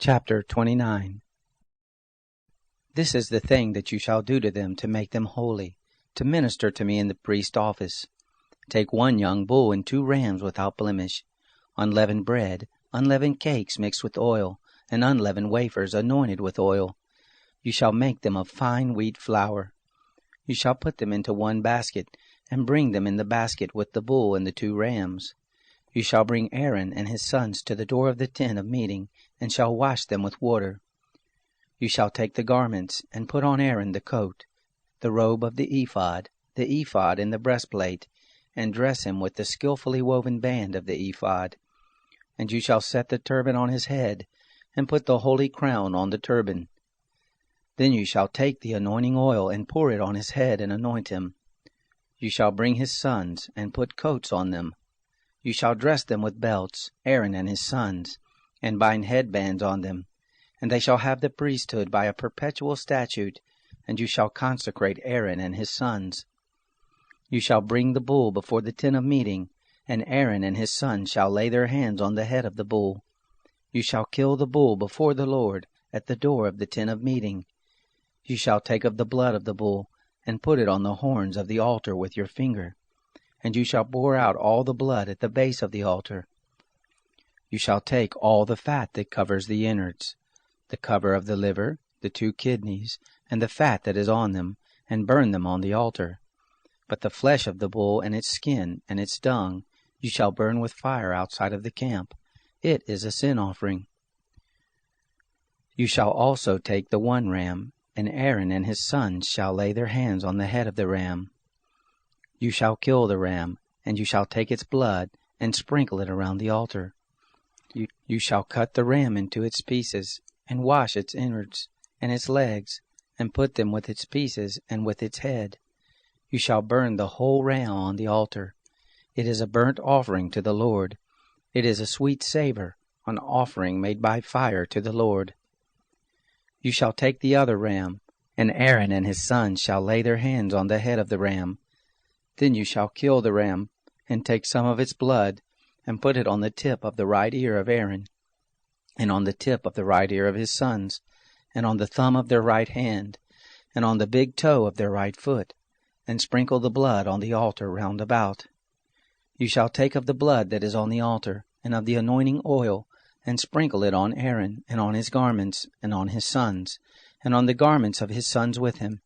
Chapter 29. This is the thing that you shall do to them to make them holy, to minister to me in the priest's office. Take 1 young bull and 2 rams without blemish, unleavened bread, unleavened cakes mixed with oil, and unleavened wafers anointed with oil. You shall make them of fine wheat flour. You shall put them into 1 basket, and bring them in the basket with the bull and the 2 rams. You shall bring Aaron and his sons to the door of the tent of meeting, and shall wash them with water. You shall take the garments, and put on Aaron the coat, the robe of the ephod and the breastplate, and dress him with the skillfully woven band of the ephod. And you shall set the turban on his head, and put the holy crown on the turban. Then you shall take the anointing oil, and pour it on his head, and anoint him. You shall bring his sons, and put coats on them. You shall dress them with belts, Aaron and his sons, and bind headbands on them. And they shall have the priesthood by a perpetual statute, and you shall consecrate Aaron and his sons. You shall bring the bull before the tent of meeting, and Aaron and his sons shall lay their hands on the head of the bull. You shall kill the bull before the Lord at the door of the tent of meeting. You shall take of the blood of the bull, and put it on the horns of the altar with your finger. And you shall pour out all the blood at the base of the altar. You shall take all the fat that covers the innards, the cover of the liver, the 2 kidneys, and the fat that is on them, and burn them on the altar. But the flesh of the bull and its skin and its dung you shall burn with fire outside of the camp. It is a sin offering. You shall also take the 1 ram, and Aaron and his sons shall lay their hands on the head of the ram. You shall kill the ram, and you shall take its blood, and sprinkle it around the altar. You shall cut the ram into its pieces, and wash its innards, and its legs, and put them with its pieces, and with its head. You shall burn the whole ram on the altar. It is a burnt offering to the Lord. It is a sweet savor, an offering made by fire to the Lord. You shall take the other ram, and Aaron and his sons shall lay their hands on the head of the ram. Then you shall kill the ram, and take some of its blood, and put it on the tip of the right ear of Aaron, and on the tip of the right ear of his sons, and on the thumb of their right hand, and on the big toe of their right foot, and sprinkle the blood on the altar round about. You shall take of the blood that is on the altar, and of the anointing oil, and sprinkle it on Aaron, and on his garments, and on his sons, and on the garments of his sons with him.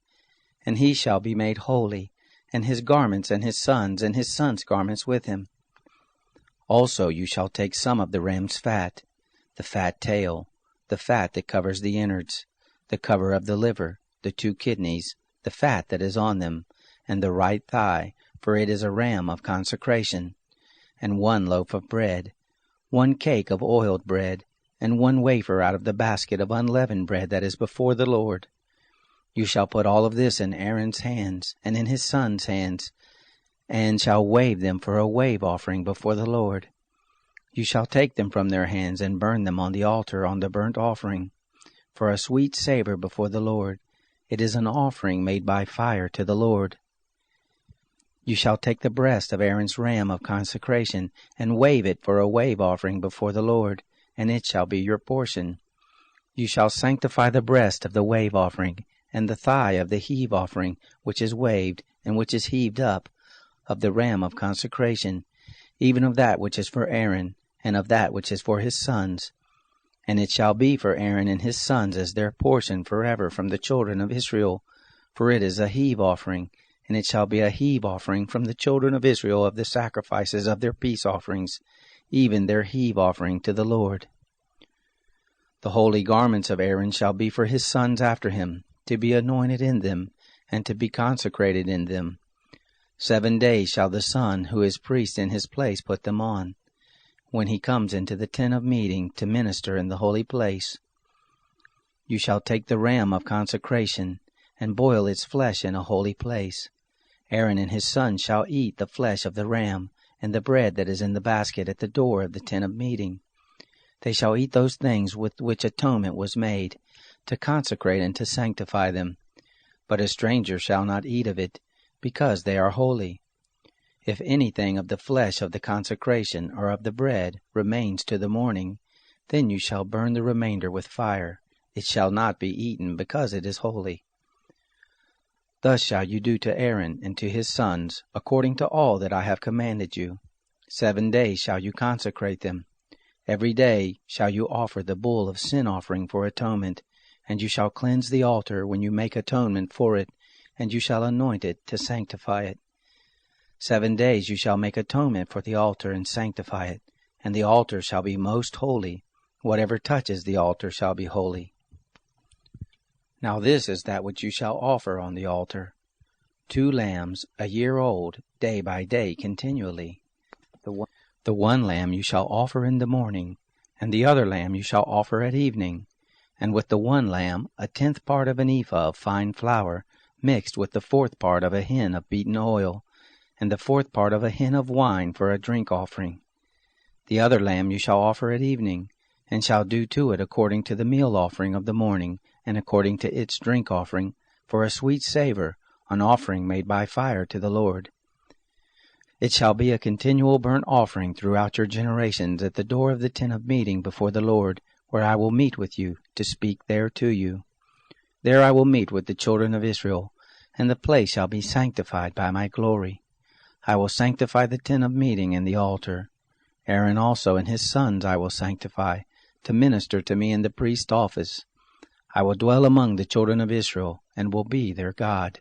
And he shall be made holy, and his garments, and his sons' garments with him. Also you shall take some of the ram's fat, the fat tail, the fat that covers the innards, the cover of the liver, the 2 kidneys, the fat that is on them, and the right thigh, for it is a ram of consecration, and 1 loaf of bread, 1 cake of oiled bread, and 1 wafer out of the basket of unleavened bread that is before the Lord. You shall put all of this in Aaron's hands, and in his sons' hands, and shall wave them for a wave offering before the Lord. You shall take them from their hands, and burn them on the altar on the burnt offering, for a sweet savor before the Lord. It is an offering made by fire to the Lord. You shall take the breast of Aaron's ram of consecration, and wave it for a wave offering before the Lord, and it shall be your portion. You shall sanctify the breast of the wave offering, and the thigh of the heave offering, which is waved, and which is heaved up, of the ram of consecration, even of that which is for Aaron, and of that which is for his sons. And it shall be for Aaron and his sons as their portion forever from the children of Israel, for it is a heave offering, and it shall be a heave offering from the children of Israel of the sacrifices of their peace offerings, even their heave offering to the Lord. The holy garments of Aaron shall be for his sons after him, to be anointed in them, and to be consecrated in them. 7 days shall the son who is priest in his place put them on, when he comes into the tent of meeting to minister in the holy place. You shall take the ram of consecration, and boil its flesh in a holy place. Aaron and his sons shall eat the flesh of the ram, and the bread that is in the basket at the door of the tent of meeting. They shall eat those things with which atonement was made, to consecrate and to sanctify them. But a stranger shall not eat of it, because they are holy. If anything of the flesh of the consecration or of the bread remains to the morning, Then you shall burn the remainder with fire. It shall not be eaten, because it is holy. Thus shall you do to Aaron and to his sons, according to all that I have commanded you. 7 days shall you consecrate them. Every day shall you offer the bull of sin offering for atonement, and you shall cleanse the altar when you make atonement for it, and you shall anoint it to sanctify it. 7 days you shall make atonement for the altar and sanctify it, and the altar shall be most holy. Whatever touches the altar shall be holy. Now this is that which you shall offer on the altar: 2 lambs, a year old, day by day continually. The one lamb you shall offer in the morning, and the other lamb you shall offer at evening. And with the one lamb 1/10 part of an ephah of fine flour, mixed with the 4th part of a hin of beaten oil, and the 4th part of a hin of wine for a drink offering. The other lamb you shall offer at evening, and shall do to it according to the meal offering of the morning, and according to its drink offering, for a sweet savor, an offering made by fire to the Lord. It shall be a continual burnt offering throughout your generations at the door of the tent of meeting before the Lord, where I will meet with you, to speak there to you. There I will meet with the children of Israel, and the place shall be sanctified by my glory. I will sanctify the tent of meeting and the altar. Aaron also and his sons I will sanctify, to minister to me in the priest's office. I will dwell among the children of Israel, and will be their God.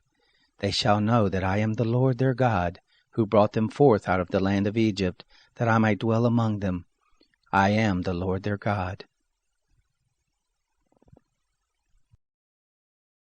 They shall know that I am the Lord their God, who brought them forth out of the land of Egypt, that I might dwell among them. I am the Lord their God.